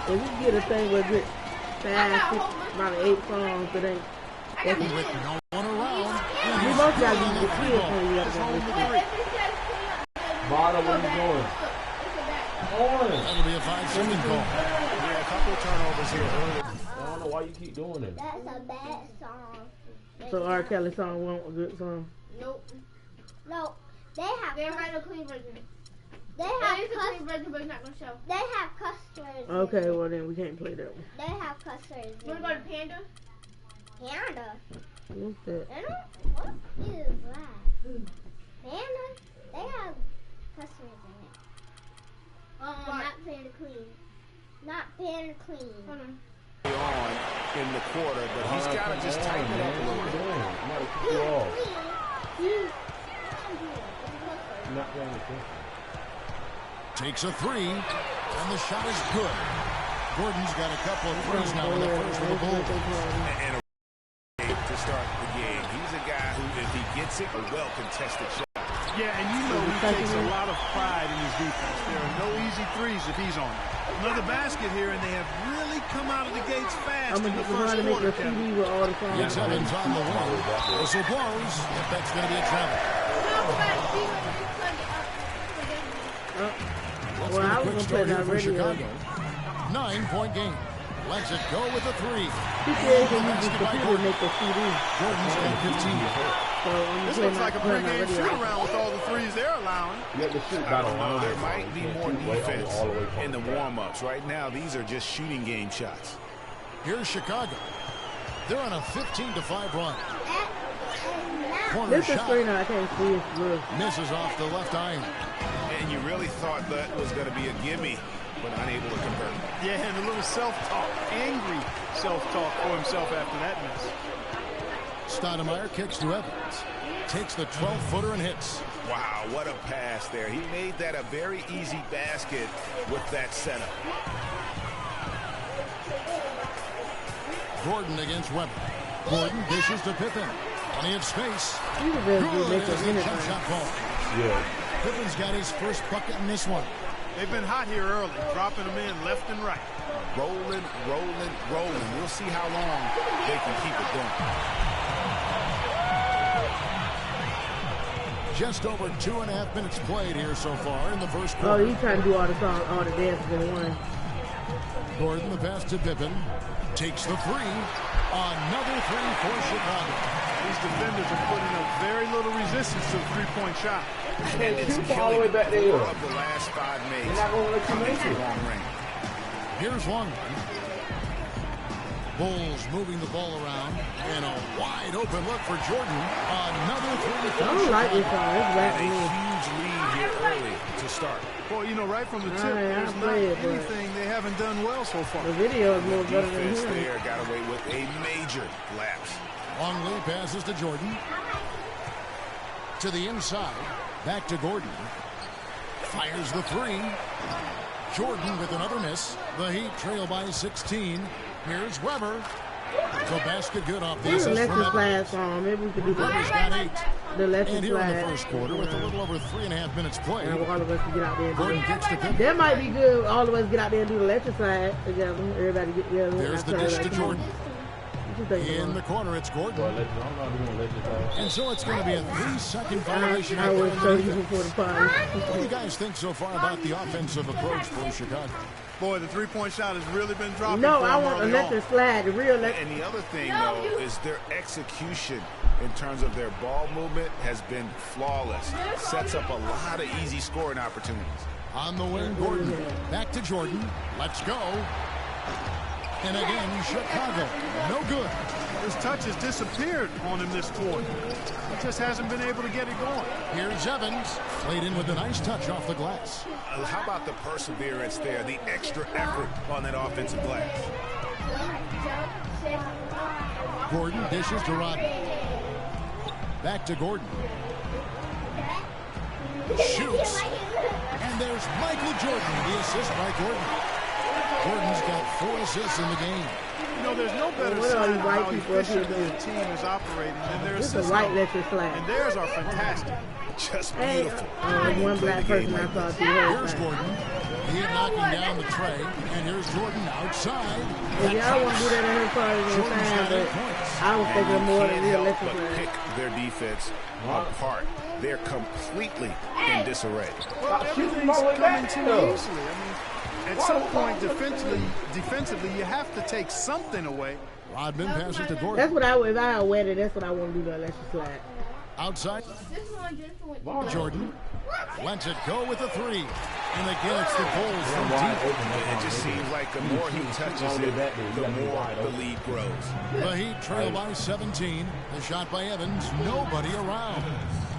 If you get a thing with it, fast, about 8 songs, it ain't. With no one around. You must have to use the kids when you have to Vonna, what are you doing? That'll be a 5-second call. Yeah, a couple of turnovers here early. I don't know why you keep doing it. That's a bad song. So R. Kelly song wasn't a good song. Nope. No, they have. They write a clean version. They There have is a cuss. clean version, but it's not gonna show. They have cuss words. Okay, well then we can't play that one. They have cuss words. You wanna go to Panda? Panda. What's that? They don't. What is that? Panda. They have cuss words in it. Not Panda clean. Not Panda clean. Hold on. On in the quarter, but he's got to just tighten it up a little bit. Takes a 3, and the shot is good. Gordon's got a couple of threes now in the first with the Bulls. And to start the game, he's a guy who, if he gets it, a well-contested shot. Yeah, and you know he takes a lot of pride in his defense. There are no easy threes if he's on it. Another basket here, and they have really come out of the gates fast in the first quarter. CD with all the songs. It's Evans on the wing. Whistle blows. If that's going to be a travel. Well, I was going to play that radio. Chicago. 9-point game. Lets it go with a 3. He said he used the computer to make the CD. Jordan's got 15. So This looks like a pregame shoot-around with all the threes they're allowing. You have to shoot I don't know. There might be more defense in the warm-ups. Right now, these are just shooting game shots. Here's Chicago. They're on a 15-5 run. Corner This is shot. screen I can't see it through. Misses off the left iron. And you really thought that was going to be a gimme, but unable to convert. Yeah, and a little self-talk, angry self-talk for himself after that miss. Stoudemire kicks to Evans. Takes the 12-footer and hits. Wow, what a pass there. He made that a very easy basket with that setup. Gordon against Weber. Gordon dishes to Pippen. Plenty of space. He was very good Good making as the minutes. jump shot ball. Yeah. Pippen's got his first bucket in this one. They've been hot here early, dropping them in left and right. Rolling, rolling, rolling. We'll see how long they can keep it going. Just over 2.5 minutes played here so far in the first Oh, quarter. he's trying to do all the songs, all the dances in one. Gordon the pass to Pippen. Takes the 3. Another 3 for Chicago. These defenders are putting up very little resistance to the three-point shot. And it's Shoot all the way back there. 4 of the last 5 makes. They're not going to let you make it. Long range. Here's one. Bulls moving the ball around. And a wide open look for Jordan. Another 3 for I don't like this song. It's A rapping me. huge lead here early to start. Boy, you know, right from the tip, All right, there's I'll not play it, but- anything they haven't done well so far. The video is more better than Defense him. there got away with a major lapse. Longley passes to Jordan. To the inside. Back to Gordon. Fires the 3. Jordan with another miss. The Heat trail by 16. Here's Weber. The basket good off the This is assist from Lexus Evans. Slide song. Maybe we could do Weber's that. got 8. The Lexus And here in the Slide. first quarter with a little over 3.5 minutes played. And all of us can get out there and do Gordon it. kicks to Pippen. That might be good. All of us get out there and do the Lexus Slide together. Everybody get together. There's the I tell dish her, to come on. Jordan. What you think, In Ron? the corner, it's Gordon. I'm not doing let you And so it's going to be a 3-second violation. I was show you before the party. What do you guys think so far about the offensive approach for Chicago? Boy, the three-point shot has really been dropping No, for I them want a early on. Lexus Slide. The real Lexus. And the other thing, though, is their execution in terms of their ball movement has been flawless. Sets up a lot of easy scoring opportunities. On the wing, Gordon. Back to Jordan. Let's go. And again, Chicago. No good. His touch has disappeared on him this quarter. He just hasn't been able to get it going. Here's Evans. Played in with a nice touch off the glass. How about the perseverance there, the extra effort on that offensive glass? Gordon dishes to Rodney. Back to Gordon. Shoots. And there's Michael Jordan, the assist by Gordon. Gordon's got 4 assists in the game. You know, there's no better What are sign you of white how people up here efficiently doing? the team is operating than their This is a assist white numbers. Lexus Slide. And theirs are fantastic. Just Hey, beautiful. one black person I saw see her Here's slide. Gordon. He knocking down the tray, and here's Jordan outside. If y'all want to do that in his part, it's Jordan's fine, got 8 but points. I was thinking more than real But electric. pick their defense apart. They're completely in disarray. Well, everything's coming too easily. I mean, at some point, defensively, you have to take something away. Rodman passes to Gordon. That's what I would, if I had wedded, that's what I want to do, the electric slide. Outside, This one. Jordan lets it go with a 3. And again, it's the Bulls from deep. It just seems like the more he touches it, the more the lead grows. The Heat trail by 17. The shot by Evans. Nobody around.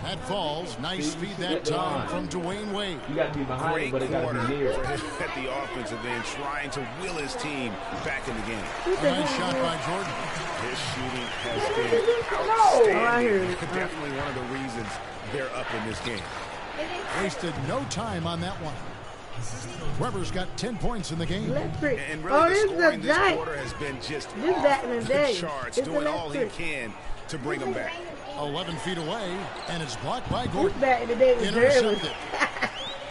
That falls. Nice speed that time from Dwayne Wade. You got to be behind Great him, but it got quarter to be near. for him at the offensive end, trying to will his team back in the game. A nice shot by Jordan. His shooting has been outstanding. I hear it. Definitely one of the reasons they're up in this game. Wasted no time on that one. Weber's got 10 points in the game. Electric. And Oh, really, this the is scoring a this giant. quarter has been just This back in the off day. the charts, It's doing all he electric. can to bring them back. 11 feet away, and it's blocked by This Gordon. back in the day was barely. Intercepted.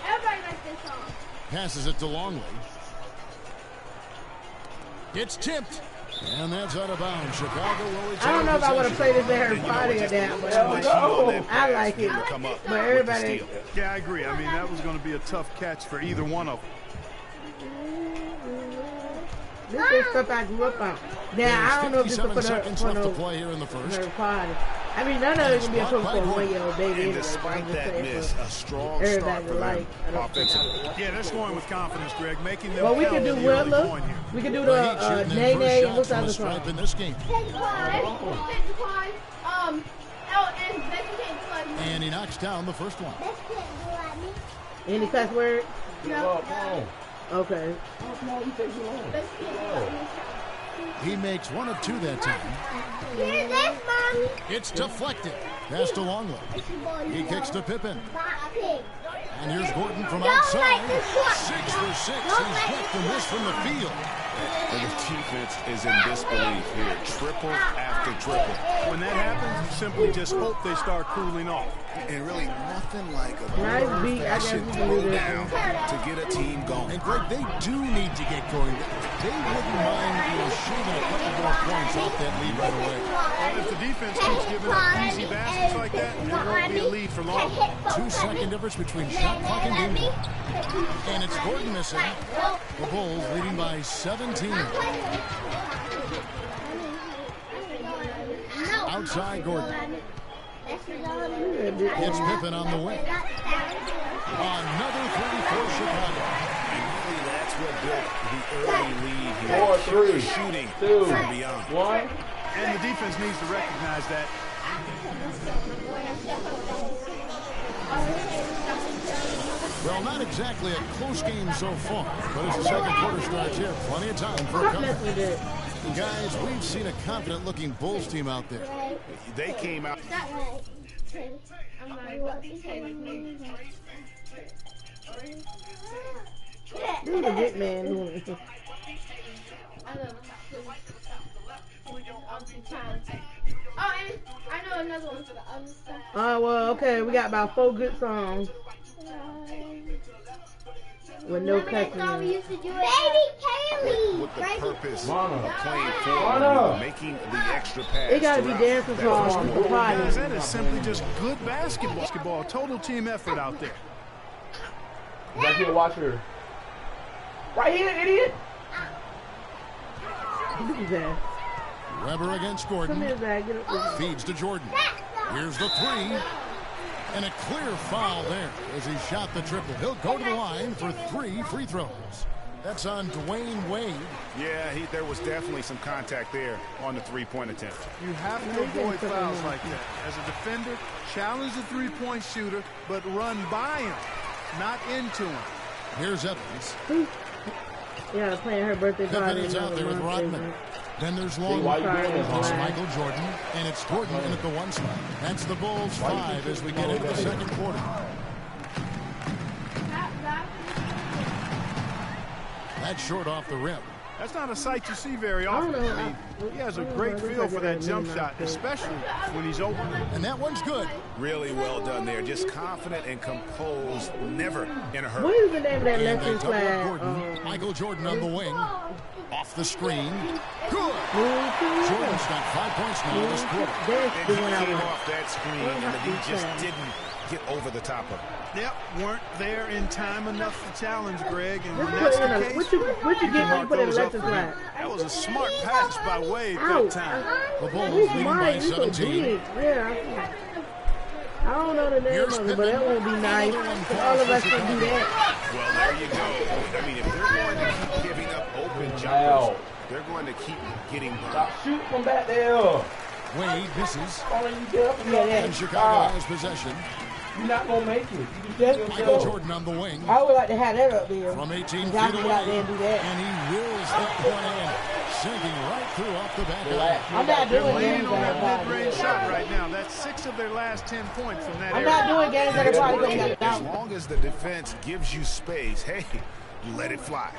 Everybody likes this song. Passes it to Longley. It's tipped. And that's out of bounds. Chicago will return. I don't know if I would have played this at her And you know, party or just that, but too much heat on that I pass like for it. him to come up But with the everybody, steal. Yeah, I agree. I mean, that was going to be a tough catch for either one of them. this is stuff I grew up on. Now, I don't know if this is 57 for seconds her, left to play here in the first. her party. I mean, none of it can be a Blocked cook for by a 1-year-old baby And anyway. despite I'm just that saying miss, for a strong start everybody for to them like. I don't think I offensively. would. Yeah, they're scoring with confidence, Greg, making them Well, we can do the early Whittler. point here. We can do The the Heat shooting Nay their Nay. first What's shot the from the other stripe song? in this game. And he knocks down the first one. Any cuss word? Oh, come on. Okay. Oh, come on, you take too long. He makes 1 of 2 that time. Here's this, Mommy. It's deflected. Pass to Longley. He kicks to Pippen. And here's Gordon from outside. 6 for 6. He's hit the miss from the field. And the defense is in disbelief here. Triple after triple. When that happens, you simply just hope they start cooling off. And really nothing like a Nice beat. I guess we old-fashioned can do this throwdown to get a team going. And Greg, they do need to get going. They wouldn't mind, shaving a couple more points off that lead right away. Well, if the defense keeps giving up easy baskets like that, there won't be a lead for long. 2-second difference between shot clock and game clock. And it's Gordon missing. The Bulls leading by 17. Outside Gordon. It's Pippen on the wing. Another 3 for Chicago. Really, that's what built the early lead here. 4, 3, Shooting 2, from beyond. 1. And the defense needs to recognize that. Well, not exactly a close game so far, but as the second quarter starts here, plenty of time for a Stop comeback. messing with it. Guys, we've seen a confident-looking Bulls team out there. They came out. This is a big man doing it. Oh, and I know another one for the other stuff. Oh, well, okay. We got about 4 good songs with no cussing. Baby Kaylee. With the purpose of Vonna. playing Vonna. forward, making the extra pass. It got to be throughout. dancing songs for the Guys, party. that is simply just good basketball. Total team effort out there. Back here, watch her. Right here, idiot. Look at that. Weber against Come Gordon. here, Zach. Get up. Feeds to Jordan. Here's the 3. And a clear foul there as he shot the triple. He'll go to the line for 3 free throws. That's on Dwayne Wade. Yeah, there was definitely some contact there on the three-point attempt. You have to avoid fouls like that. As a defender, challenge the three-point shooter, but run by him, not into him. Here's Evans. Yeah, playing her birthday party. Pippen is out there with Rodman. Then there's Long. Why you doing this, It's Vonna? Michael Jordan, and it's Gordon in at the 1 spot. That's the Bulls 5 as we get into the second quarter. That's short off the rim. That's not a sight you see very often. I mean, he has a great feel for that jump shot, especially when he's open. And that one's good. Really well done there. Just confident and composed, never in a hurry. What is the name of that And they lesson double class? Gordon. Michael Jordan on the wing. Off the screen. Good. Jordan's got 5 points now this quarter. And he came off that screen, and he just didn't get over the top of it. Yep, weren't there in time enough to challenge Greg, and when What that's the case, you get when you put in those up lesson for you. class? That was a smart pass by Wade that time. The Bulls leading by 17. Yeah. I don't know the name of it, but that won't be nice. All of us can do that. Well, there you go. I mean, if they're going to keep giving up open jumpers, they're going to keep getting burned. Shoot from back there. Wade misses. Yeah, And Chicago has possession. You're not going to make it. Michael Jordan on the wing. I would like to have that up there. From 18 feet Y'all can away. get out there and do that. And he wills that one in. Sinking right through off the back line. I'm not They're doing leaning games on that that are mid-range shot right now. That's 6 of their last 10 points from that I'm area. not doing games that are probably going to get As out. long as the defense gives you space, hey, let it fly.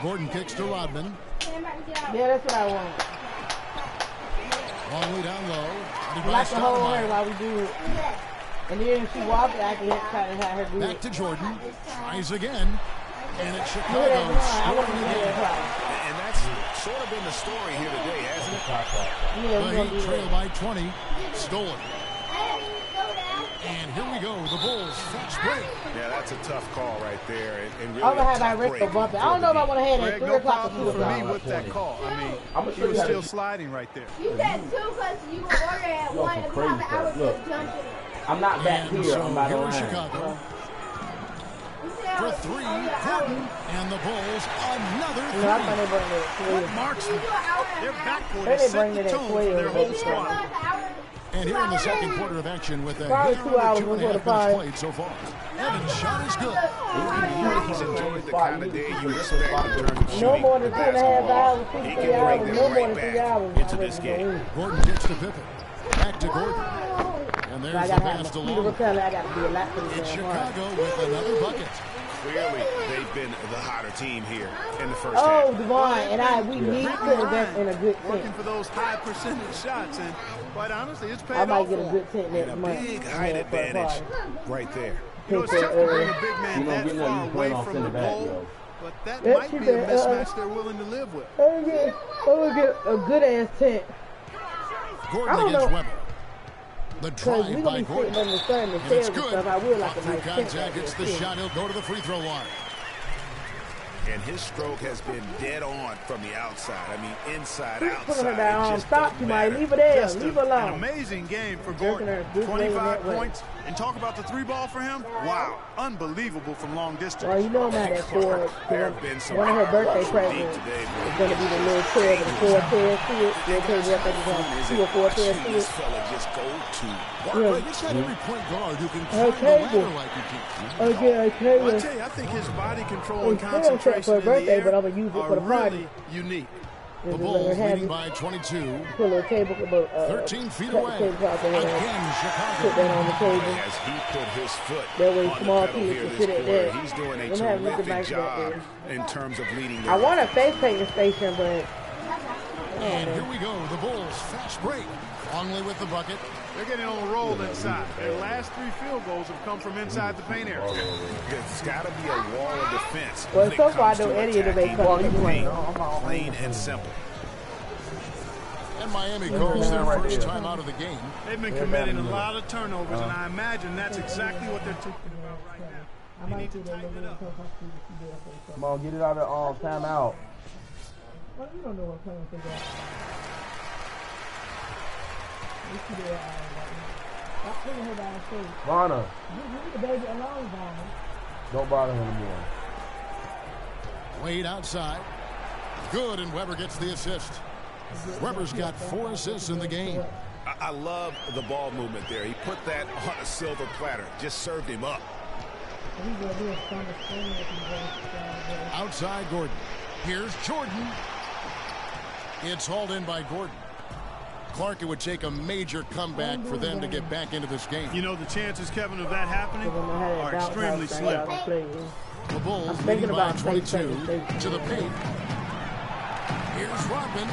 Gordon kicks to Rodman. Yeah, that's what I want. Long way down low. I like to hold her while we do it. And then if she walks, I can try to have her do Back it. to Jordan. Tries again. And it's Look Chicago. at that. I want to scoring do again. that. And that's sort of been the story here today, hasn't it? Yeah, we're The going to Heat do trail that. by 20. Stolen. And here we go. The Bulls fast break. Yeah, that's a tough call right there. And really I'm going to have a my tough wrist break go bumping. I don't know if I want to have that Greg, 3 no o'clock or problem 2 for me o'clock. with that call. I mean, I'm he was still sliding right there. You said 2 because you were ordering at 1 o'clock an hour to jump in. I'm not back And here. I'm so by the here is line. Chicago. For 3, Gordon. And the Bulls another You know, I thought 3. they bring it at 12. What marks them? Their backcourt They has set bring the it at tone for their 12. whole squad. And here in the second quarter of action with a Probably hit 2 under hours 2.5 before the minutes five. played so far. Evans' shot is good. He's enjoyed the kind of day you expect in terms of shooting No more than the 2.5 basketball. hours, He 3 can hours, bring no this more right than 3 back hours. into this game. Gordon kicks to Pippen. Back to Gordon. And I there's the got to have pass to mosquito Long. repellent. I got to be a lot for It's this damn hard. Chicago with another bucket. Clearly, they've been the hotter team here in the first Oh, half. Devon, we need to invest in a good Working tent. for those high percentage shots, and quite honestly, it's paid I might off get for a them. good tent And next a month. big height advantage right there. You know, it's tough to bring a big You man don't that get nothing, far you away plan on from the sending back, goal, yo. but that That's might too be a bad. mismatch they're willing to live with. I'm gonna get a good ass tent. Gordon I don't against know. Weber. The Because drive we by going to be sitting Gordon. on the sun and And stairs it's and good. stuff. I would like Up a through nice tent. contact, it's the shot. He'll go to the free throw line. And his stroke has been dead on from the outside. I mean, inside, Keep putting her outside. down. It just Stop, doesn't you might matter. leave her there. Just Leave her an alone. amazing game for Jerking Gordon. her this way and 25 that way. points. And talk about the 3-ball for him. Wow, unbelievable from long distance. Well, you know I'm at that for There have been some one of her birthday deep presents today, is going to be the little chair with the 4 chairs to it. They'll tell you what they want. 2 or 4 chairs to This it. fella just go to work. Yeah. Like, it's not every point guard who can climb the Okay, ladder well. like you can. Okay, I tell Well, I you. tell you, I think his body control and It's still set concentration for a in the birthday, air but I'ma use it for are the party. really unique. The Just let Bulls her have leading it. by 22. Put a little table, 13 feet cut the away. tablecloth in there. Again, Put Chicago. that on the table. As he put his foot That way on small the pedal kids here can this sit at quarter, that. he's doing a Them have little terrific bikes back job there. in terms of leading I their want a offense. face painting station, but And here we go. The Bulls fast break. Longley with the bucket. They're getting on a roll inside. Their last 3 field goals have come from inside the paint area. There's got to be a wall of defense. Well, when it so far, comes though, to Eddie will make attacking fun of the you. paint. Plain and simple. And Miami calls their first time out of the game. They've been committing a lot of turnovers, and I imagine that's exactly what they're talking about right now. They need to tighten it up. Come on, get it out of timeout. well, you don't know what playing for that. Stop putting her down straight. Vonna, Leave the baby alone, Vonna. don't bother him anymore. Wade outside. Good, and Weber gets the assist. Weber's got 4 assists in the game. I love the ball movement there. He put that on a silver platter. Just served him up. He's going to be a stronger screen if he goes Outside Gordon. Here's Jordan. It's hauled in by Gordon. Clark, it would take a major comeback for them to get back into this game. You know, the chances, Kevin, of that happening are extremely slim. The Bulls leading by 22 to the paint. Here's Rodman.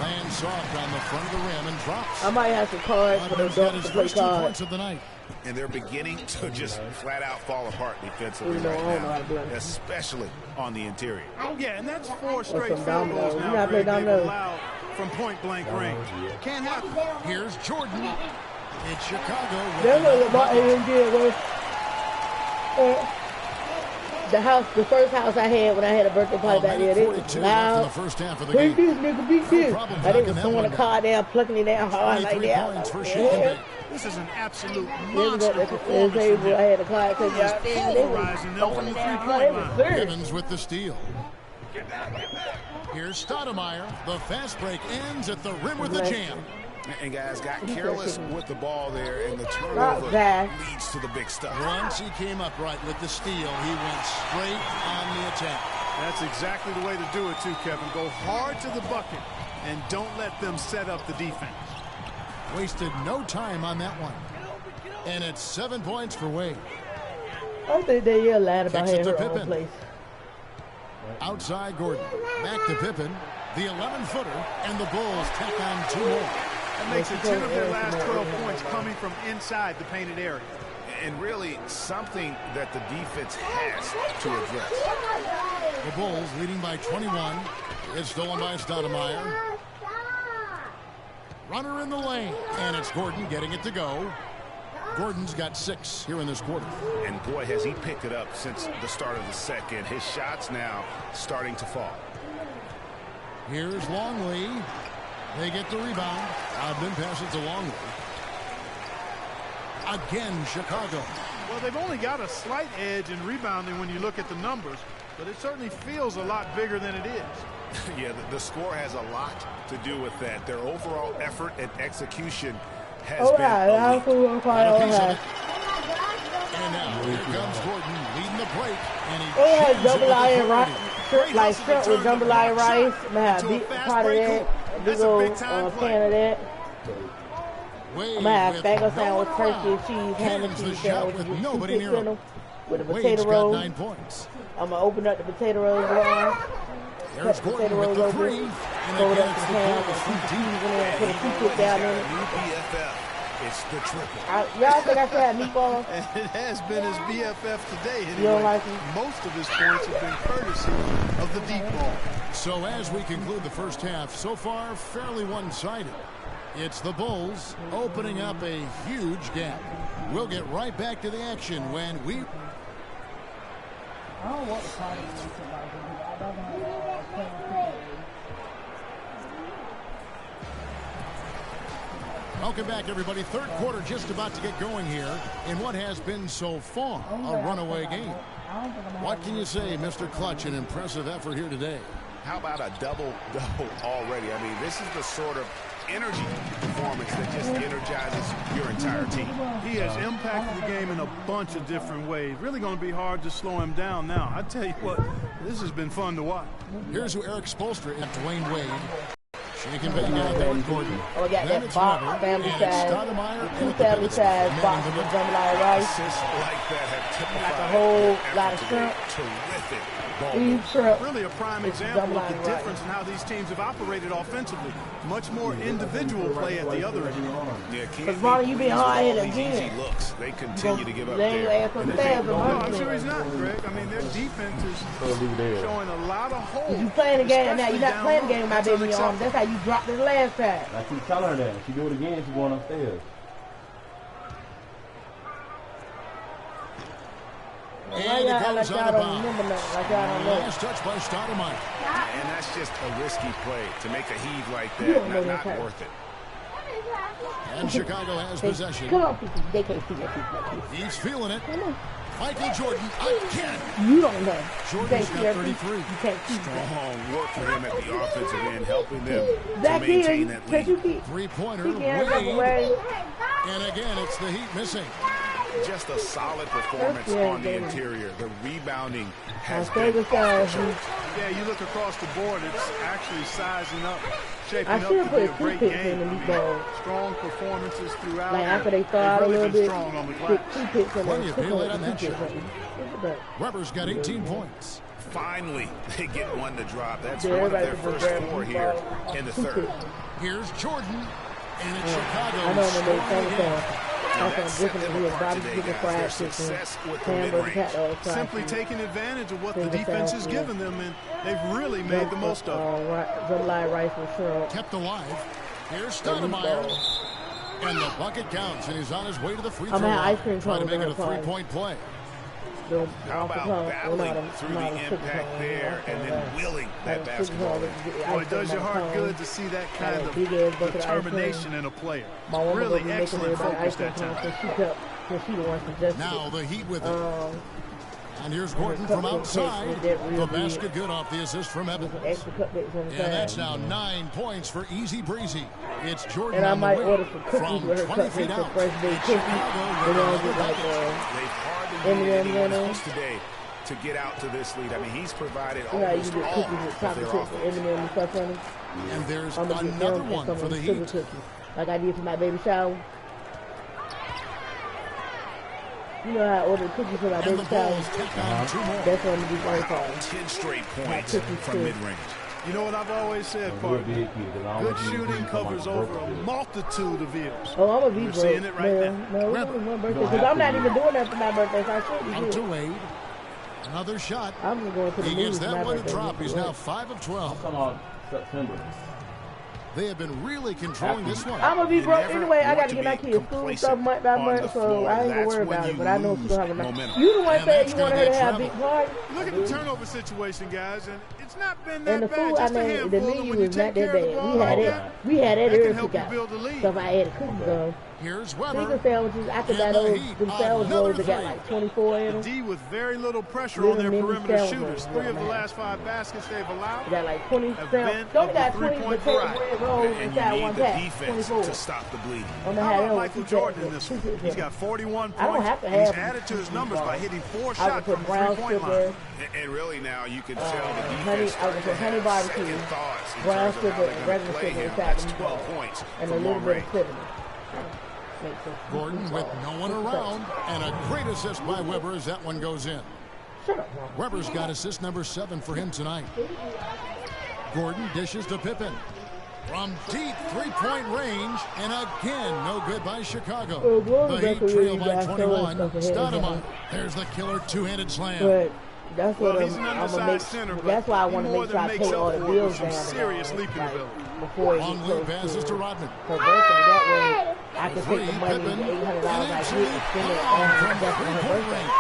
Lands soft on the front of the rim and drops. I might have some cards for the Rodman's got his adults to play first 2 cards. points of the night. And they're beginning to just flat out fall apart defensively You know, I right don't know how to now, do it. especially on the interior. Yeah, and that's 4 straight some field dominoes. goals You now, know how to play Greg, they've dominoes. allowed from point-blank range. Can't happen. Here's Jordan. It's Chicago. With That's what another my bucket. AM did was the first house I had when I had a birthday party back there. It was 42 left in loud. the first half of the Beat game. this nigga, beat this. problem I think knocking was that throwing one the car down, plucking it down hard like 23 that. points for Yeah. Shaken. This is an absolute Niggas monster at the performance table, from I him. had a car because y'all Pulverizing them from the three-point line. Evans with the steal. Here's Stoudemire. The fast break ends at the rim with the jam. And guys got careless with the ball there, and the Not turnover bad. leads to the big stuff. Once he came upright with the steal, he went straight on the attack. That's exactly the way to do it, too, Kevin. Go hard to the bucket and don't let them set up the defense. Wasted no time on that one. And it's 7 points for Wade. I think they yell loud about Kicks it having to her own Pippen. place. Outside Gordon. Back to Pippen. The 11-footer. And the Bulls tack on 2 more. That makes it 10 of their last 12 points coming from inside the painted area. And really something that the defense has to address. The Bulls leading by 21. It's stolen by Stoudemire. Runner in the lane. And it's Gordon getting it to go. Gordon's got 6 here in this quarter. And boy, has he picked it up since the start of the second. His shots now starting to fall. Here's Longley. They get the rebound. Then passes to Longley. Again, Chicago. Well, they've only got a slight edge in rebounding when you look at the numbers, but it certainly feels a lot bigger than it is. Yeah, the score has a lot to do with that. Their overall effort and execution has been elite. And now here comes Gordon leading the break. And he had jams it with jambalaya authority. rice, like shrimp with jambalaya rice. I'm gonna have a big pot of that, a big old pan of that. Wade I'm gonna have with bagel no sandwich, one turkey, around. cheese, ham and Cannons the cheese shot sandwich with with nobody near 2 in him. them, with a Wade's potato got roll. 9 points. I'm gonna open up the potato rolls around. There's Cut the Gordon potato with rolls the open. 3. And Fold again, up it's some the ham, Bulls from put deep. cheese in there, put a And toothpick down in it. new BFF. It's the triple. Y'all think I should have meatballs? And it has been his BFF today. You don't Anyway, like him? most of his points have been courtesy of the deep ball. So as we conclude the first half, so far fairly one-sided. It's the Bulls opening up a huge gap. We'll get right back to the action when we... I don't want the party to be somebody. I don't know. Welcome back, everybody. Third quarter just about to get going here in what has been so far a runaway game. What can you say, Mr. Clutch? An impressive effort here today. How about a double-double already? I mean, this is the sort of energy performance that just energizes your entire team. He has impacted the game in a bunch of different ways. Really going to be hard to slow him down now. I tell you what, this has been fun to watch. Here's who Eric Spoelstra and Dwayne Wade. Shaking bang out there with Gordon. Oh, we got Then that it's box, Weber, family and size, Stoudemire two at the family Pippen. size Man boxes in the of middle. jambalaya rice, Assists like that have typified like a whole their lot of effort today. shrimp. Terrific ball beef movement. shrimp. Really a prime It's example of the jambalaya rice. difference in how these teams have operated offensively. Much more individual play at the other end. Yeah, Because Vonna, you been hard-headed these easy again. looks. They continue to give up Lay your there. ass on the tabs No, on I'm my sure team. he's not, Greg. I mean, their defense is showing a lot of holes. You playing the game now? You're especially not down playing the low. game with my That's baby in your arms. unacceptable. That's how you dropped it last time. I keep telling her that. If she do it again, she going upstairs. Why And y'all it act goes like out y'all of don't bounds. remember nothing? Like y'all don't know. Last touch by Stoudemire. And that's just a risky play. To make a heave like You that, don't know not that. worth it. And Chicago has possession. Come on, people. They can't see that people. He's feeling it. Come on. Michael Jordan again. You don't know. You Jordan's can't see got that 33. You can't see that. Strong work for him at the offensive end, helping them to Back here, maintain that can't you lead. see? Three-pointer, He can't run Wade. away. And again, it's the Heat missing. just a solid performance on the interior. The rebounding has been off the chart. Yeah, you look across the board, it's actually sizing up, shaping I up should to have be a put 2 great picks game. in the meatball. Strong performances throughout. Like after they thaw out a They've little really been bit, strong on the put glass. 2 picks in Plenty of there. daylight on that shot. Look at that. Weber's got 18 points. Finally, they get one to drop. That's Yeah, one of their everybody first can 4 grab here the in the ball. third. Here's Jordan. And it's Chicago. I know when they scoring think again. that's a different here. Bobby Chicken Fried Chicken, Success with the hamburger mid-range. cat dog fried Simply chicken. taking advantage of what the Finger defense fast, has yeah. given them, and they've really made the most of it. July rice with shrimp. Kept alive. Here's Stoudemire. And the bucket counts, and he's on his way to the free throw I'm at line. ice cream Trying to cone make it a with her 3-point play. How about battling through the impact there and then willing that basketball in? Well, it does your heart good to see that kind of determination in a player. Really excellent focus that time. She the one suggested Now it. the Heat with it. And here's Gordon from outside. The basket good off the assist from Evan. Extra cupcakes on the And side. that's now 9 points for Easy Breezy. It's Jordan And I on the might wing order some cookies from with her 20 feet cupcakes for out. first day It's cookies. Chicago And with then another get like They've hardly needed M&M, anyone M&M. else today to get out to this lead. I mean, he's provided you know, you almost get all cookies with of chocolate their chips offense. and M&M and stuff on them. And there's I'm gonna get another them and one some for of the them sugar Heat. cookies, like I did for my baby shower. You know how I ordered cookies for my And baby the shower. Bulls take on 2 more. That's what I'm gonna be right for. 10 straight points cookies from too. mid-range. You know what I've always said, partner? Good shooting covers over a multitude of ills. Oh, I'm a V We're seeing it right now. No, it's only one birthday. Because I'm not even doing that for my birthday, so I shouldn't Out be to doing it. Wade. Another shot. I'm just going to the He movies gets for that my one to birthday. drop. He's now 5 of 12. Come on, September. They have been really controlling this one. I'm gonna be You broke never anyway. I want got to to get my be kids school complacent stuff month by on the month, so floor. I ain't gonna That's worry when about it. you But I know she's lose gonna have a nice. momentum. You the one And said that's you gonna wanted her be to have trouble. big party. Look at the turnover situation, guys, and it's not been And that the bad. food I Just a made, the handful, and menu when you is not take that care of the bad. ball We had like it. that, We had it that can early help you cookout. build a lead. Stuff I added cookies on. Here's Chicken Weber. sandwiches. I could buy And the those Heat, them sandwich another rolls that got three. like 24 in them. D with very little pressure Little on their mini perimeter sandwich shooters. rolls, 3 of the man. last 5 baskets they've allowed. They got like 20 Have sandwiches. been Don't of got the 20 three-point potato variety. bread rolls And you inside need one the pack. defense 24. to stop the bleeding. On the How high about end, Michael Jordan in this one? He's got 41 I don't points. have to and He's have added to his numbers by hitting 4 I would shots put from brown three-point line. sugar, And really now you can tell the honey, defense I would put honey barbecue, second thoughts in brown terms of sugar, how they're and going regular to play sugar him. inside That's the 12 meatball. points and a from little long bit range. of cinnamon. Makes it Gordon with no one around. And a great assist by Weber as that one goes in. Shut up, Mom. Weber's got assist number 7 for him tonight. Gordon dishes to Pippen. From deep three-point range, and again, no good by Chicago. Well, The Heat that's trail what by you got 21. throwing stuff ahead of Stoudemire. him. There's the killer two-handed slam. But that's Well, what he's an I'm gonna undersized make. center, but That's why I he want to more make sure than I makes pay all up the for it bills with some down serious leaping like, ability. before it Long gets lead close passes to Rodman. her birthday. That way I can Three, take the money, Pippen, the $800 I and get, it's and spend it on on from stuff on her three-point birthday. range.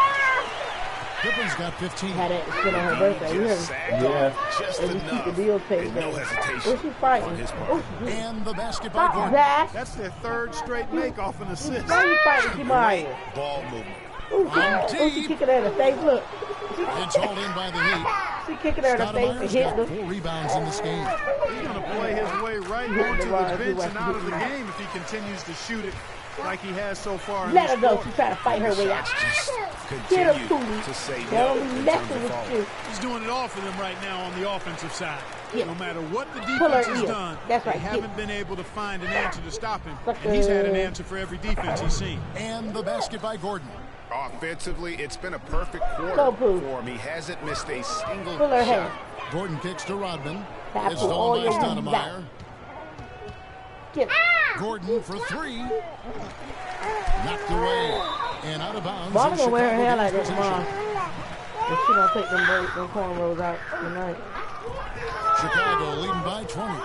Pippen's got 15. Had that to spend on her birthday. You heard me? Yeah. Just And you keep the enough. bills paid. And no Oh, hesitation she's fighting. on his part. Oh, she's And the basket by stop Gordon. that. That's their 3rd straight make off an assist. Why you fighting, Kimari? Ball movement. She kicking her in the face. Look. It's hauled in by the Heat. She kicking her in the face and Stoudemire's hit got her. 4 rebounds in this game. He's going to play his way right onto the bench and out of the game if he continues to shoot it like he has so far in Let this her go. quarter. She's trying to fight her way out. Get Continue her, Cooley. to say They no don't be in terms messing of with falling. you. He's doing it all for them right now on the offensive side. Yeah. No matter what the Pull her defense has ear. done, That's right. they Get haven't been able to find an answer to stop him. Suck And he's had an her. answer for every defense he's seen. And the basket by Gordon. Offensively, it's been a perfect quarter Go, Pooh. for him. He hasn't missed a single Pull her shot. hair. Gordon kicks to Rodman. Tap It's all stolen by your hands Stoudemire. Get her. Gordon for 3. Knocked away. And out of bounds. Mama as gonna wear her Chicago hair like gains that possession. tomorrow. If she don't take them cornrows out tonight. Chicago leading by 20.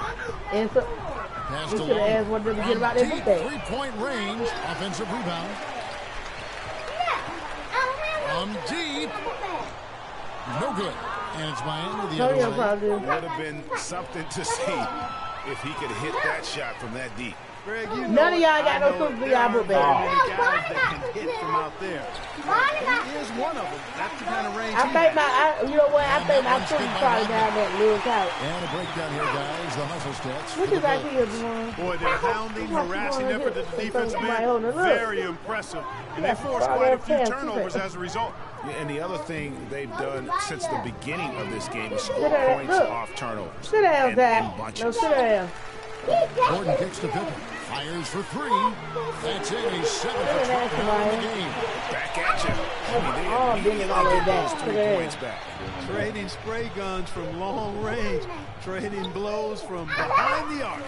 And so, Passed we along. should have asked what did we get about their Deep birthday. three-point range. Offensive rebound. From deep. No good. And it's Miami the Tell other way. you Would have been something to see if he could hit that shot from that deep. Greg, you None of know y'all it. got I no know foot it. for There y'all aren't book very bag. many guys that can hit from out there. He is one of them. That's the kind of range I he think has. you know what? I think my foot is probably down that little couch. And a breakdown here, guys. The hustle stats. What is that here, Devon? Boy, their hounding, harassing effort that the defense made, very impressive. And they forced quite a few turnovers as a result. Yeah, and the other thing they've done since the beginning of this game is score points off turnovers. Sit down, Zach. in bunches. No, sit down. Gordon kicks to Pippen. Fires for three. That's it. He's 7 for 12 now in the game. Back at you. Oh, I mean, they bending all the way immediately get those back. 3 Sit points back. Trading spray guns from long range, trading blows from behind the arc.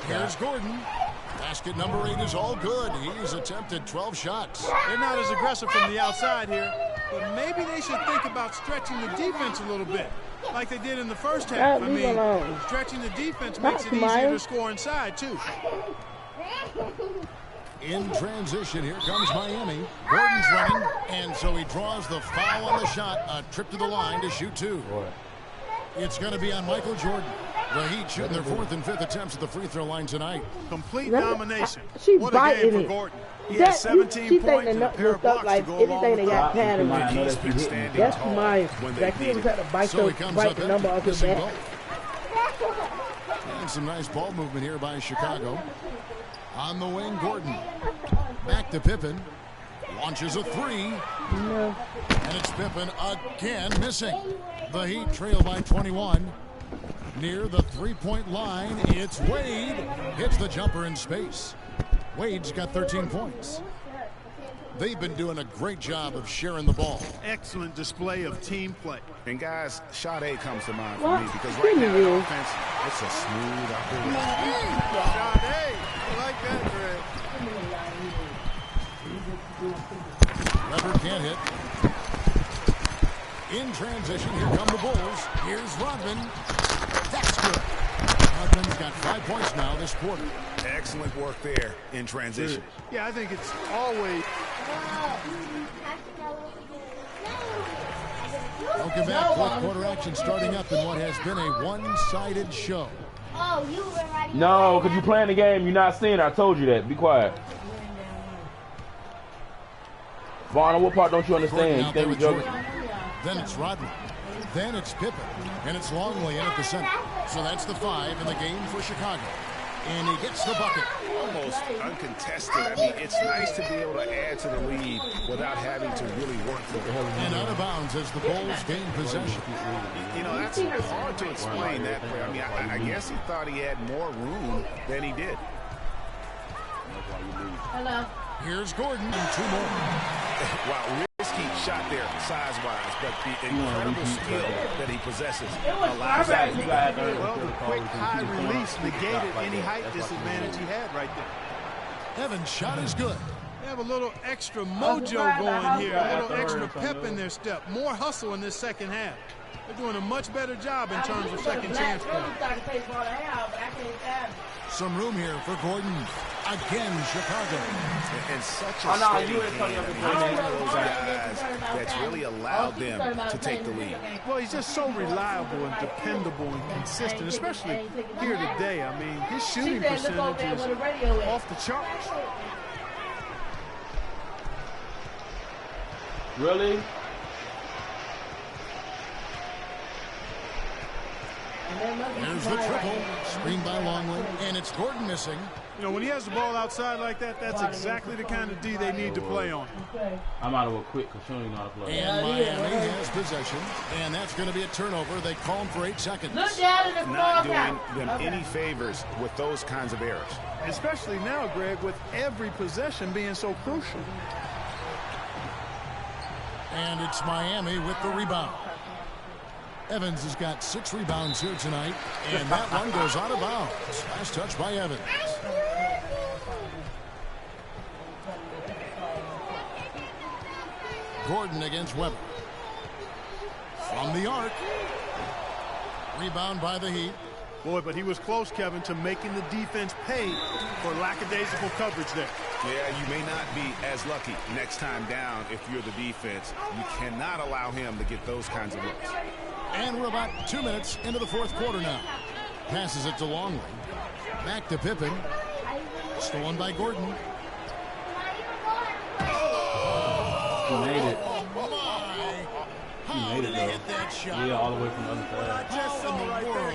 Here's Gordon. Basket number 8 is all good. He's attempted 12 shots. They're not as aggressive from the outside here, but maybe they should think about stretching the defense a little bit, like they did in the first half. I mean, stretching the defense makes it easier to score inside, too. In transition, here comes Miami. Gordon's running, and so he draws the foul on the shot. A trip to the line to shoot 2. It's going to be on Michael Jordan. The Heat shooting their 4th and 5th attempts at the free throw line tonight. Complete domination. She's What a game for Gordon. He has 17 points and a pair of blocks to go along with got pattern on He's been standing That's tall my. when they That kid need was it. at the bite So he comes bite up the number off his missing back. both. And some nice ball movement here by Chicago. On the wing, Gordon. Back to Pippen. Launches a 3. No. And it's Pippen again missing. The Heat trail by 21. Near the three-point line, it's Wade. Hits the jumper in space. Wade's got 13 points. They've been doing a great job of sharing the ball. excellent display of team play. And guys, shot A comes to mind for me because right now the offense, it's a smooth operation. Shot A. I like that, Greg. Weber can't hit. In transition, here come the Bulls. Here's Rodman. That's good. Rodman's got 5 points now this quarter. Excellent work there in transition. Yeah, I think it's always Welcome back. Fourth quarter action starting up in what has been a one-sided show. Oh, you were right. No, because you playing the game, you're not seeing it. I told you that. Be quiet. Vonna, what part don't you understand? You think we're joking? Then it's Rodman. Then it's Pippen. And it's Longley in at the center. So that's the 5 in the game for Chicago. And he gets the bucket. Almost uncontested. I mean, it's nice to be able to add to the lead without having to really work for it. And out of bounds as the Bulls gain possession. You know, that's hard to explain that play. I mean, I guess he thought he had more room than he did. Hello. Here's Gordon and 2 more. Wow, risky shot there size-wise, but the incredible skill that he possesses allows that. well, the quick high release negated any height disadvantage he had right there. Evans' shot is good. They have a little extra mojo going here, a little extra pep in their step, more hustle in this second half. They're doing a much better job in terms of second chance points. Some room here for Gordon. Again, Chicago. And such a steady hand. He's one of those guys that's really allowed them to take the lead. Well, he's just so reliable and dependable and consistent, especially here today. I mean, his shooting percentage is off the charts. Really? There's the triple. Screen by Longley. And it's Gordon missing. You know, when he has the ball outside like that, that's exactly the kind of D they need to play on. I'm out of a quick because she don't even know how to play. And Miami has possession. And that's going to be a turnover. They call him for 8 seconds. Look down in the Not floor. doing them any favors with those kinds of errors. Especially now, Greg, with every possession being so crucial. And it's Miami with the rebound. Evans has got 6 rebounds here tonight, and that one goes out of bounds. Last touch by Evans. Gordon against Weber. From the arc. Rebound by the Heat. Boy, but he was close, Kevin, to making the defense pay for lackadaisical coverage there. Yeah, you may not be as lucky next time down if you're the defense. You cannot allow him to get those kinds of looks. And we're about 2 minutes into the fourth quarter now. Passes it to Longley. Back to Pippen. Stolen by Gordon. He made it. He made it, though. That shot? Yeah, all the way from the other side. I just saw right there.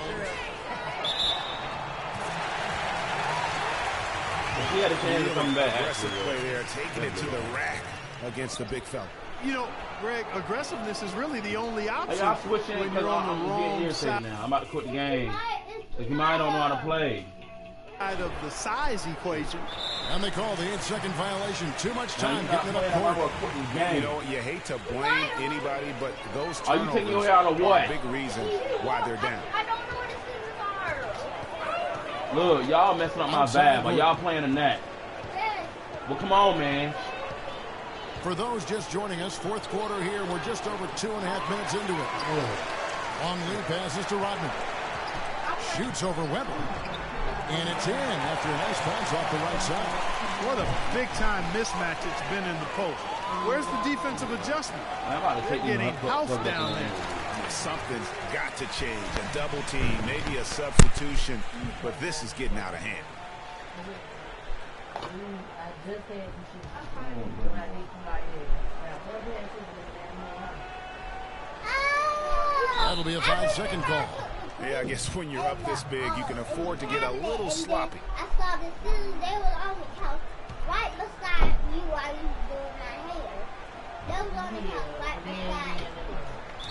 He had a chance to come back. Aggressive play there, taking it to the rack against the big fella. You know, Greg, aggressiveness is really the only option Hey, y'all switching when you're on the getting wrong irritated side now. I'm about to quit the game. Like, you might don't know how to play. of the size equation. And they call the 8-second violation. Too much time Now, getting it up court. You know, you hate to blame anybody, but those Are you taking your turnovers hair out of are what? a big reason why they're down. I don't know what the scissors are. Look, y'all messing up my vibe. Are y'all playing a net? Well, come on, man. For those just joining us, fourth quarter here. We're just over 2.5 minutes into it. Long lead passes to Rodman. Shoots over Weber. And it's in after a nice bounce off the right side. What a big-time mismatch it's been in the post. Where's the defensive adjustment? They're getting housed down there. Something's got to change. A double team, maybe a substitution, but this is getting out of hand. That'll be a 5-second call. Yeah, I guess when you're up this big, you can afford to get a little sloppy. I saw the scissors, they was on the couch right beside you while you was doing my hair. They was on the couch right beside you.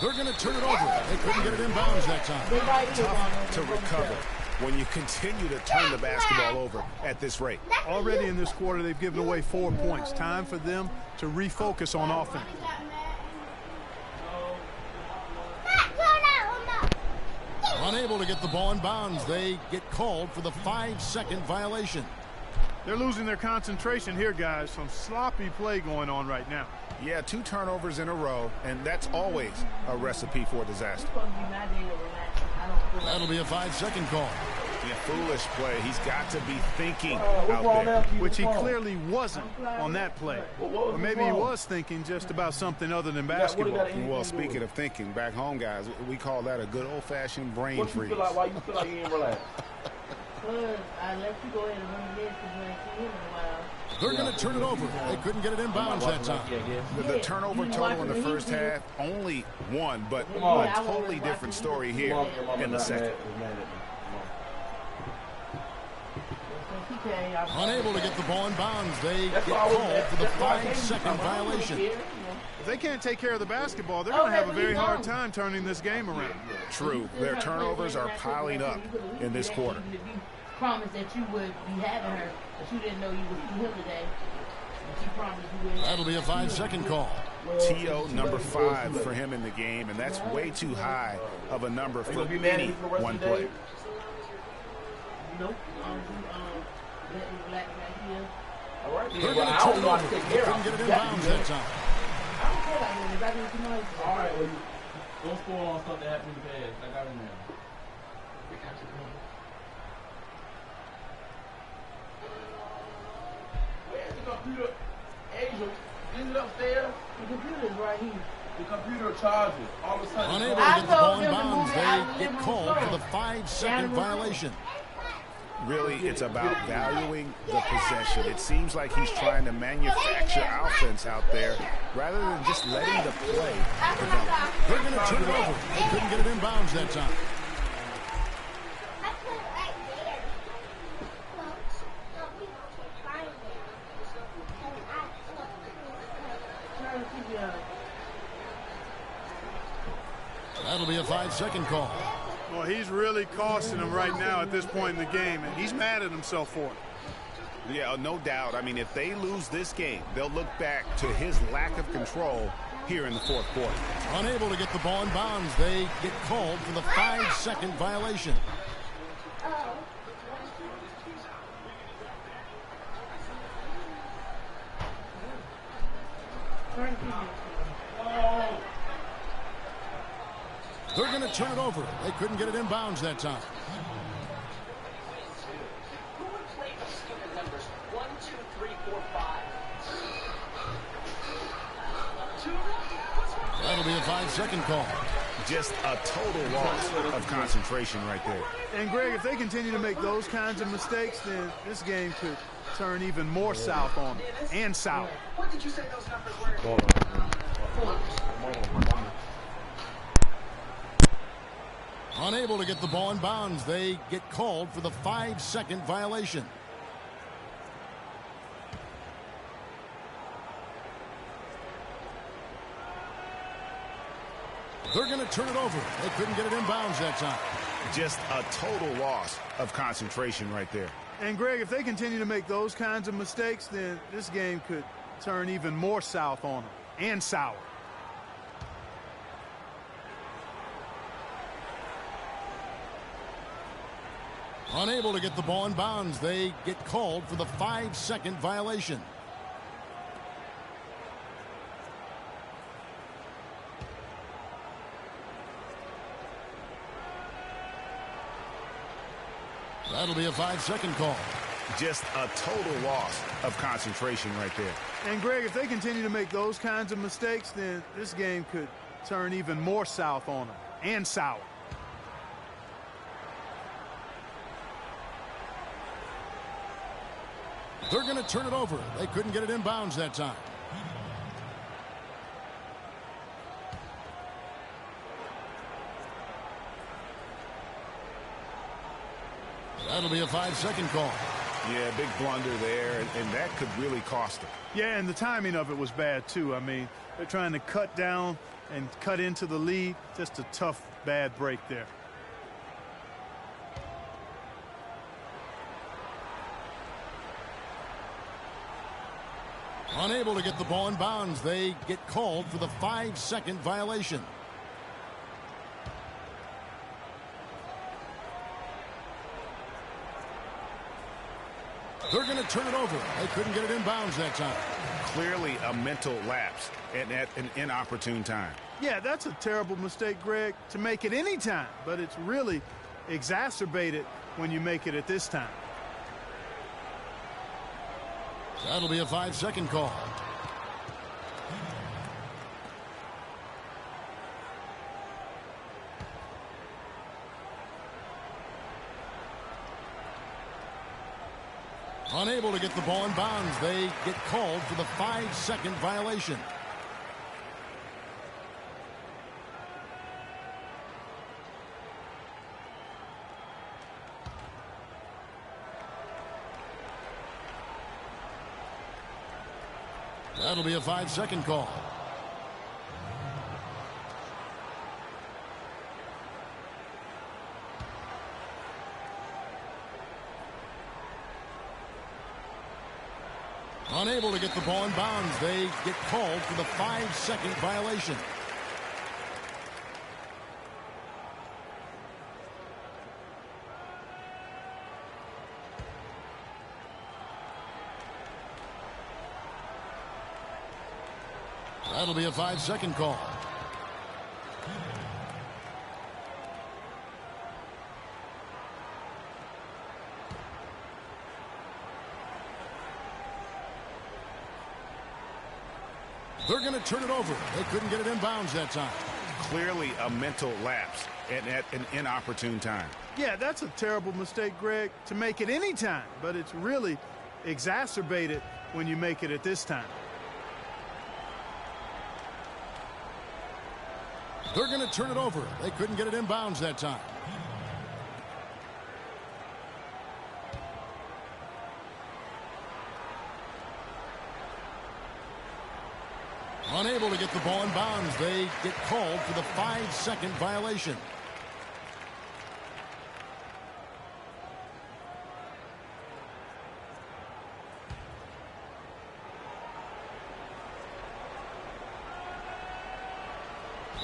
They're going to turn it over. They couldn't get it in bounds that time. Tough to recover when you continue to turn the basketball over at this rate. Already in this quarter, they've given away 4 points. Time for them to refocus on offense. Unable to get the ball in bounds. They get called for the 5-second violation. They're losing their concentration here, guys. Some sloppy play going on right now. Yeah, 2 turnovers in a row, and that's always a recipe for disaster. That'll be a 5-second call. Yeah, foolish play. He's got to be thinking out there. Which he clearly wasn't on that play. Or maybe he was thinking just about something other than basketball. Well, speaking of thinking, back home, guys, we call that a good old-fashioned brain freeze. Why you feel like you ain't relaxed? I let you go ahead and run this because you ain't seen him in a while. They're going to turn it over. They couldn't get it in bounds that time. The turnover total in the first half, only 1, but a totally different story here in the second. Unable to get the ball in bounds. They get called for the 5-second violation. If they can't take care of the basketball, they're going to have a very hard time turning this game around. True. Their turnovers are piling up in this quarter. You promised that you would be having her, but you didn't know you would see him today. But you promised you would. That'll be a 5-second call. T.O. number 5 for him in the game, and that's way too high of a number for any one player. Nope. They're going to turn it over. They couldn't get it in bounds that time. I don't care about him. Is that too much? All right, well, don't spoil on stuff that happened in the past. I got in there. Where's the computer? Angel, is it upstairs? The computer's right here. The computer charges. All of a sudden, Unable to get the ball in bounds. They get called for the 5-second violation. Really, it's about valuing the possession. It seems like he's trying to manufacture offense out there rather than just letting the play develop. They're going to turn it over. They couldn't get it in bounds that time. That'll be a 5-second call. Well, he's really costing them right now at this point in the game, and he's mad at himself for it. Yeah, no doubt. I mean, if they lose this game, they'll look back to his lack of control here in the fourth quarter. Unable to get the ball in bounds. They get called for the 5-second violation. They're going to turn it over. They couldn't get it in bounds that time. That'll be a 5-second call. Just a total loss of concentration right there. And, Greg, if they continue to make those kinds of mistakes, then this game turn even more south on them and sour. What did you say those numbers were? Unable to get the ball in bounds. They get called for the 5-second violation. They're going to turn it over. They couldn't get it in bounds that time. Just a total loss of concentration right there. And, Greg, if they continue to make those kinds of mistakes, then this game could turn even more south on them and sour. Unable to get the ball in bounds. They get called for the 5-second violation. That'll be a 5-second call. Just a total loss of concentration right there. And, Greg, if they continue to make those kinds of mistakes, then this game could turn even more south on them and sour. They're going to turn it over. They couldn't get it in bounds that time. That'll be a 5-second call. Yeah, big blunder there, and that could really cost them. Yeah, and the timing of it was bad, too. I mean, they're trying to cut down and cut into the lead. Just a tough, bad break there. Unable to get the ball in bounds. They get called for the 5-second violation. They're going to turn it over. They couldn't get it in bounds that time. Clearly a mental lapse and at an inopportune time. Yeah, that's a terrible mistake, Greg, to make it any time, but it's really exacerbated when you make it at this time. That'll be a 5-second call. Unable to get the ball in bounds. They get called for the 5-second violation. That'll be a 5-second call. Unable to get the ball in bounds. They get called for the 5-second violation. That'll be a 5-second call. They're going to turn it over. They couldn't get it in bounds that time. Clearly a mental lapse and at an inopportune time. Yeah, that's a terrible mistake, Greg, to make it any time, but it's really exacerbated when you make it at this time. They're going to turn it over. They couldn't get it in bounds that time. Unable to get the ball in bounds. They get called for the 5-second violation.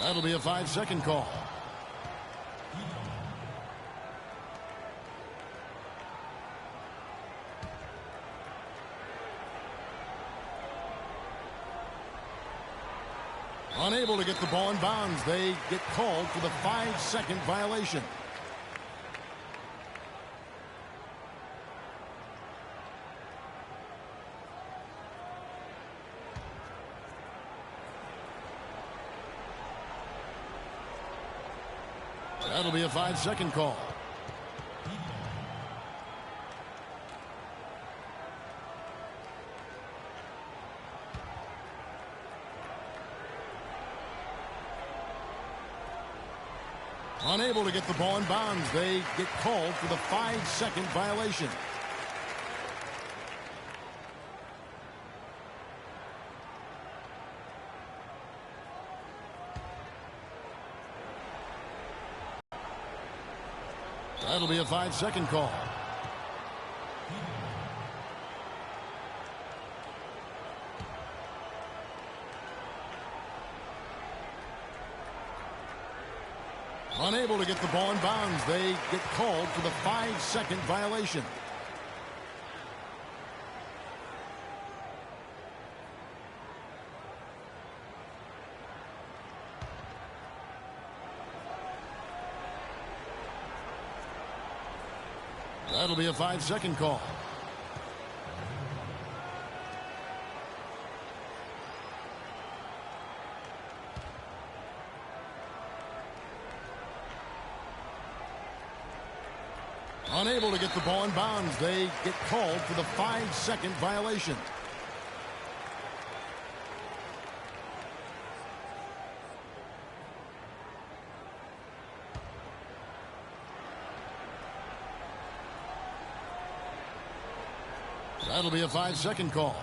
That'll be a 5-second call. Unable to get the ball in bounds. They get called for the 5-second violation. That'll be a 5-second call. Unable to get the ball in bounds. They get called for the 5-second violation. That'll be a 5-second call. Unable to get the ball in bounds. They get called for the 5-second violation. That'll be a 5-second call. Unable to get the ball in bounds. They get called for the 5-second violation. That'll be a 5-second call.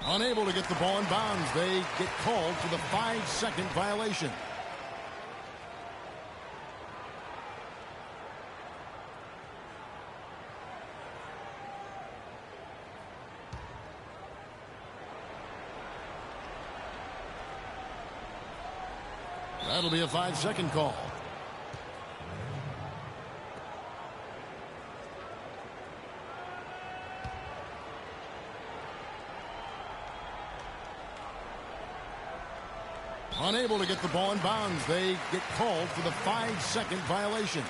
Unable to get the ball in bounds. They get called for the 5-second violation. That'll be a 5-second call. Unable to get the ball in bounds. They get called for the 5-second violation.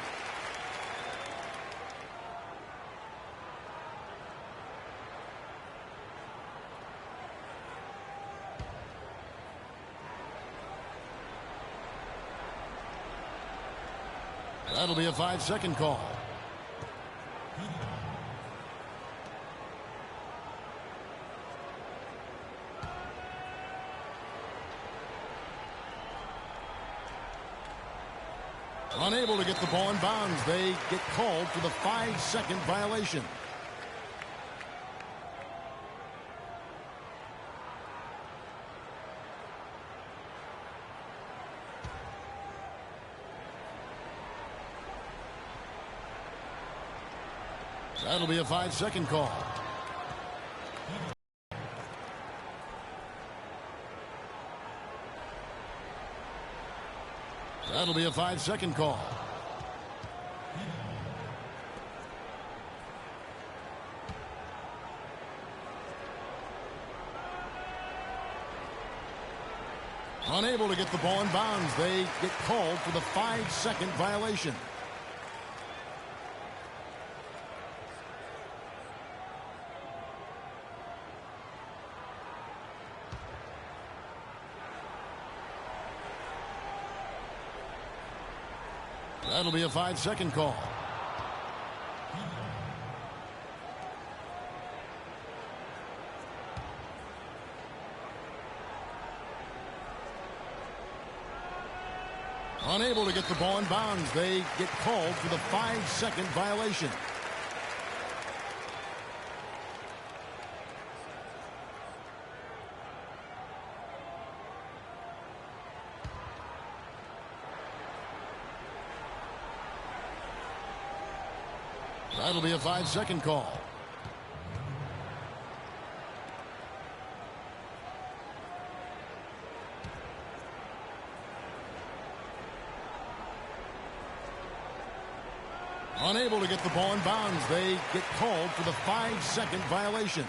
That'll be a 5-second call. Unable to get the ball in bounds. They get called for the 5-second violation. That'll be a 5-second call. That'll be a 5-second call. Unable to get the ball in bounds. They get called for the 5-second violation. That'll be a 5-second call. Unable to get the ball in bounds. They get called for the 5-second violation. That'll be a 5-second call. Unable to get the ball in bounds. They get called for the 5-second violation.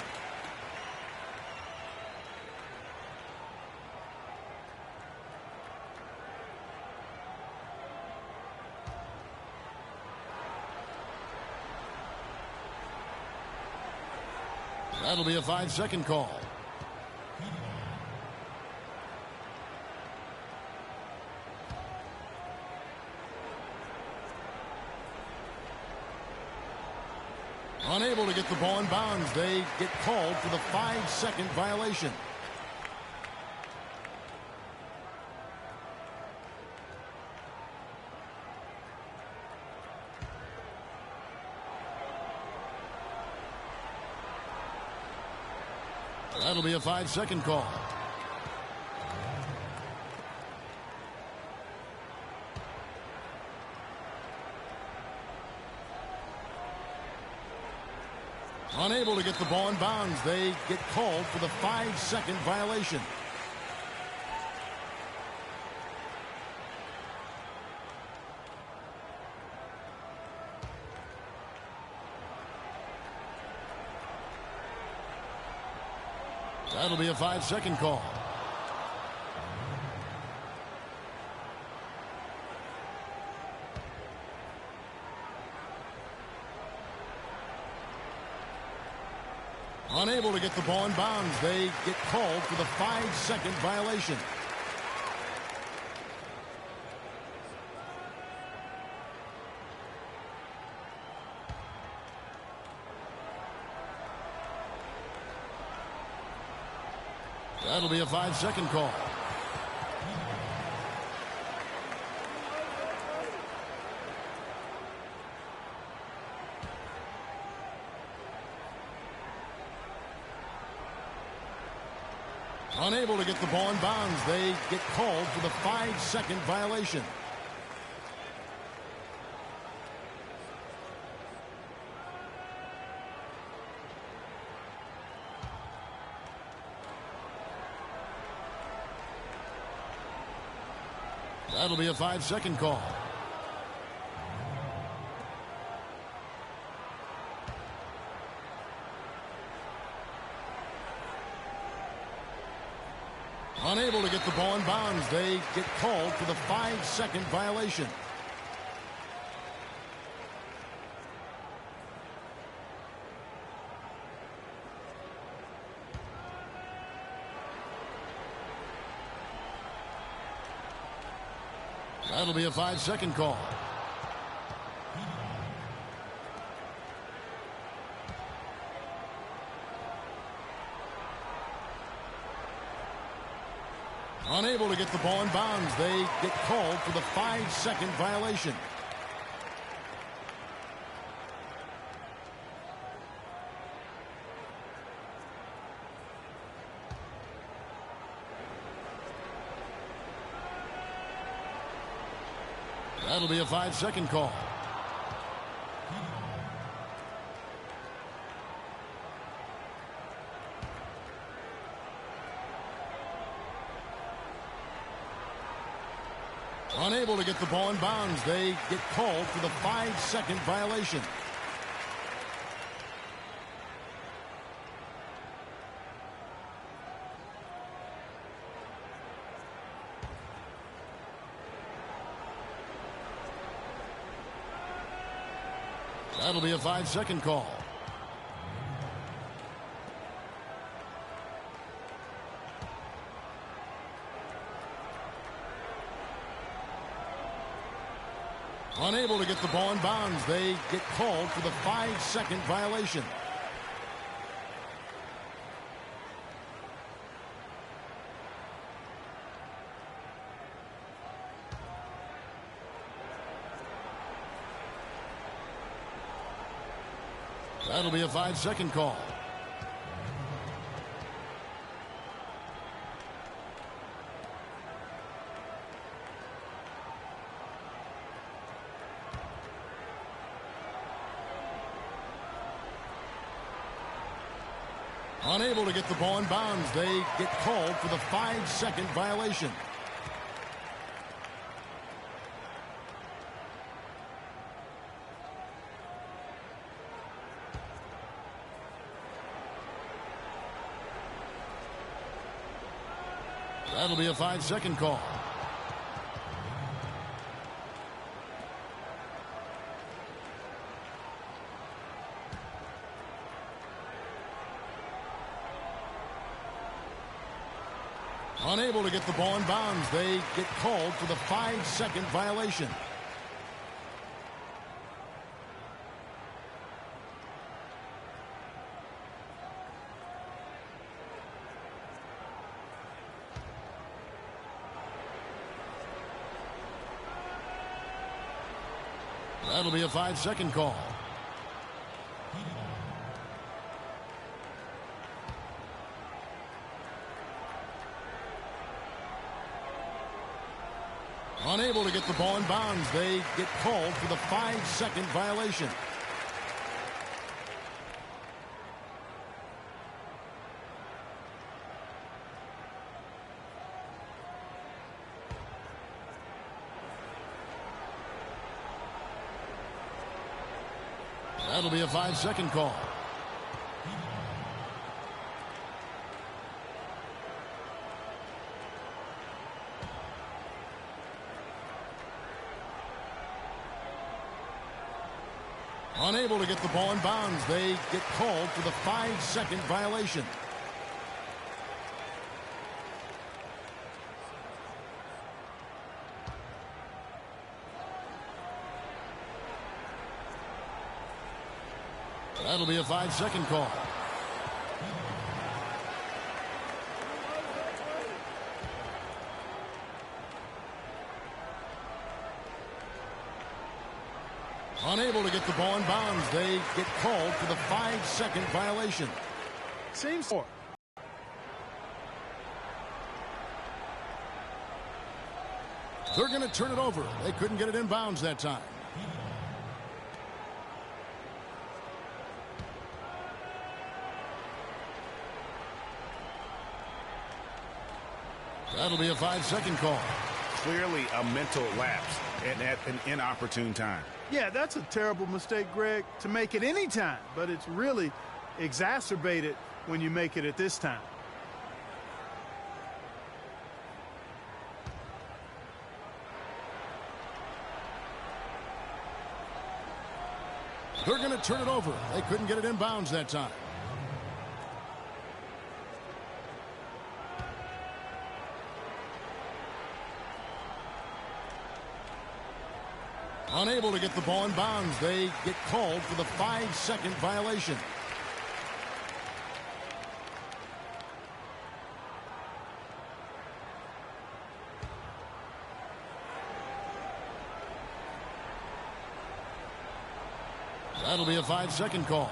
That'll be a 5-second call. Unable to get the ball in bounds. They get called for the 5-second violation. That'll be a 5-second call. Unable to get the ball in bounds. They get called for the 5-second violation. That'll be a 5-second call. Unable to get the ball in bounds. They get called for the 5-second violation. That'll be a 5-second call. Unable to get the ball in bounds. They get called for the 5-second violation. That'll be a 5-second call. Unable to get the ball in bounds. They get called for the 5-second violation. That'll be a 5-second call. Unable to get the ball in bounds. They get called for the 5-second violation. That'll be a 5-second call. Unable to get the ball in bounds. They get called for the 5-second violation. That'll be a 5-second call. Unable to get the ball in bounds. They get called for the 5-second violation. That'll be a 5-second call. Unable to get the ball in bounds. They get called for the 5-second violation. That'll be a 5-second call. Unable to get the ball in bounds. They get called for the 5-second violation. That'll be a 5-second call. Unable to get the ball in bounds. They get called for the 5-second violation. That'll be a 5-second call. Unable to get the ball in bounds. They get called for the 5-second violation. That'll be a 5-second call. Unable to get the ball in bounds. They get called for the 5-second violation. Seems for. They're going to turn it over. They couldn't get it in bounds that time. That'll be a 5-second call. Clearly a mental lapse and at an inopportune time. Yeah, that's a terrible mistake, Greg, to make it any time, but it's really exacerbated when you make it at this time. They're going to turn it over. They couldn't get it in bounds that time. Unable to get the ball in bounds. They get called for the 5-second violation. That'll be a 5-second call.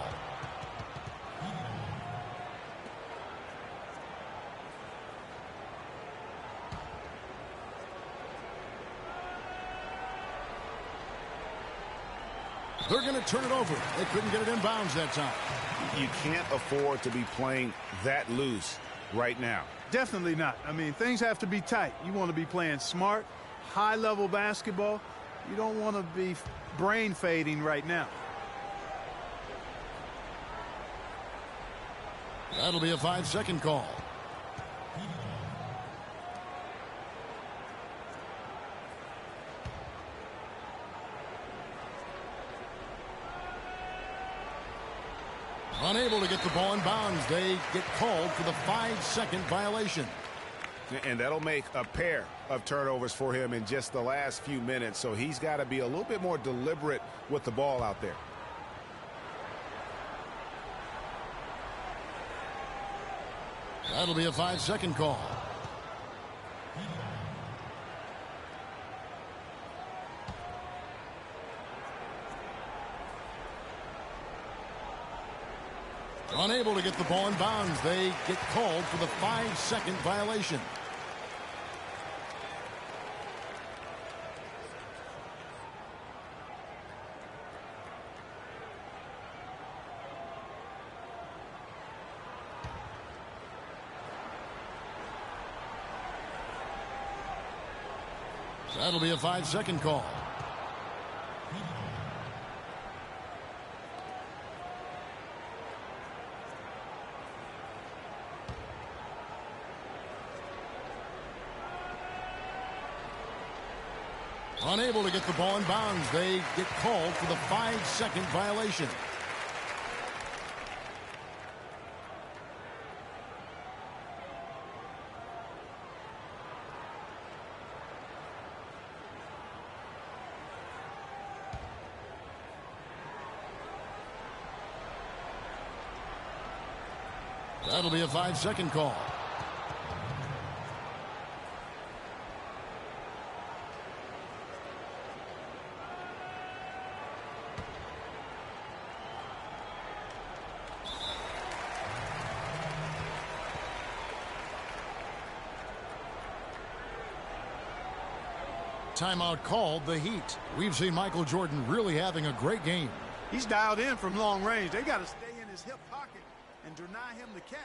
They're going to turn it over. They couldn't get it in bounds that time. You can't afford to be playing that loose right now. Definitely not. I mean, things have to be tight. You want to be playing smart, high-level basketball. You don't want to be brain fading right now. That'll be a 5-second call. Unable to get the ball in bounds. They get called for the 5-second violation. And that'll make a pair of turnovers for him in just the last few minutes. So he's got to be a little bit more deliberate with the ball out there. That'll be a 5-second call. Unable to get the ball in bounds. They get called for the 5-second violation. That'll be a 5-second call. Unable to get the ball in bounds. They get called for the 5-second violation. That'll be a 5-second call. Timeout called the Heat. We've seen Michael Jordan really having a great game. He's dialed in from long range. They got to stay in his hip pocket and deny him the catch.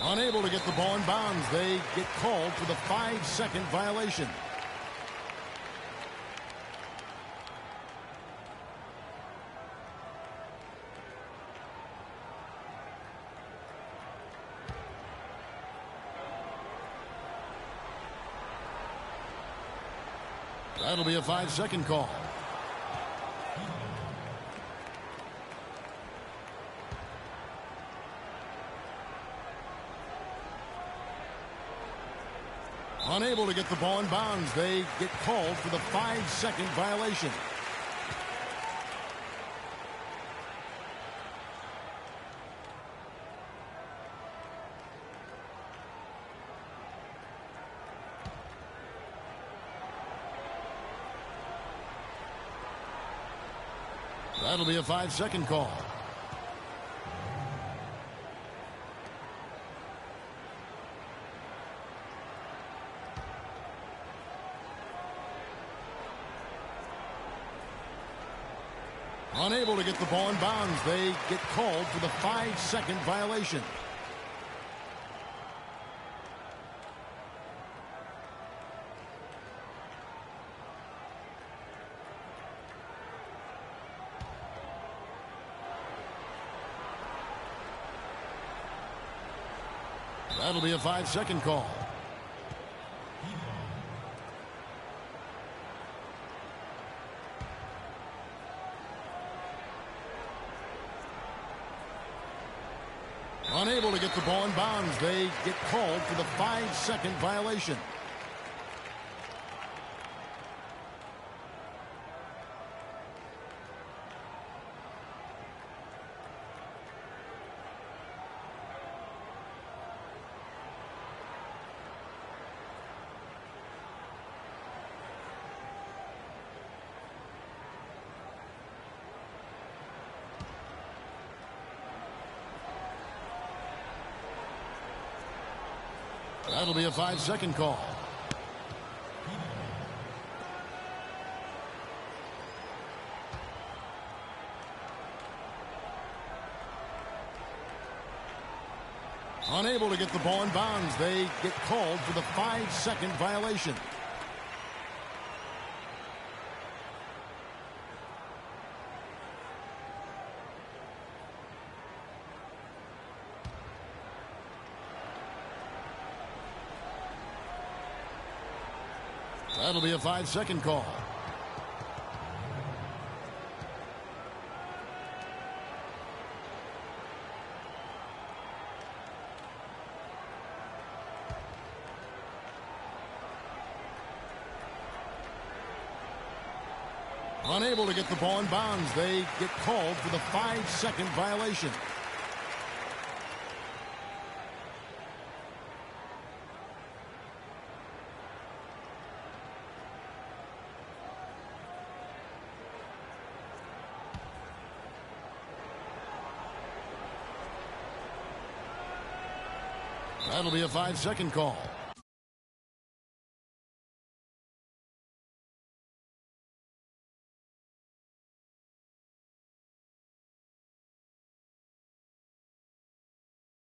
Unable to get the ball in bounds. They get called for the 5-second violation. That'll be a 5-second call. Unable to get the ball in bounds. They get called for the 5-second violation. That'll be a 5-second call. Unable to get the ball in bounds. They get called for the 5-second violation. That'll be a 5-second call. Unable to get the ball in bounds. They get called for the 5-second violation. That'll be a 5-second call. Unable to get the ball in bounds. They get called for the 5-second violation. That'll be a 5-second call. Unable to get the ball in bounds. They get called for the 5-second violation. That'll be a 5-second call.